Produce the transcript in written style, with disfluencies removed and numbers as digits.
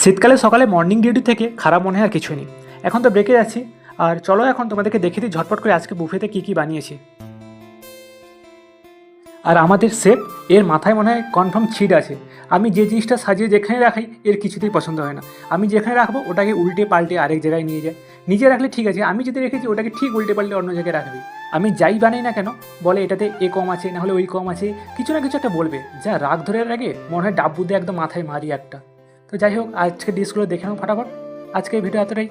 শীতকালে সকালে morning duty থেকে খারাপ মনে হয় আর কিছুই নেই। এখন তো ব্রেকে যাচ্ছি, আর চলো এখন তোমাদেরকে দেখিয়ে দিই ঝটপট করে আজকে বুফেতে কী কী বানিয়েছি। আর আমাদের শেফ এর মাথায় মনে হয় কনফার্ম ছিট আছে। আমি যে জিনিসটা সাজিয়ে যেখানে রাখাই এর কিছুতেই পছন্দ হয় না। আমি যেখানে রাখবো ওটাকে উল্টে পাল্টে আরেক জায়গায় নিয়ে যায়। নিজে রাখলে ঠিক আছে, আমি যদি রেখেছি ওটাকে ঠিক উল্টে পাল্টে অন্য জায়গায় রাখবি। আমি যাই বানাই না কেন বলে এটাতে এ কম আছে, না হলে ওই কম আছে, কিছু না কিছু একটা বলবে, যা রাগ ধরে রাখে মনে হয় ডাব্বু দিয়ে একদম মাথায় মারি একটা। তো যাই হোক, আজকে ডিশগুলো দেখে নাও ফটাফট। আজকে এই ভিডিও এতটাই।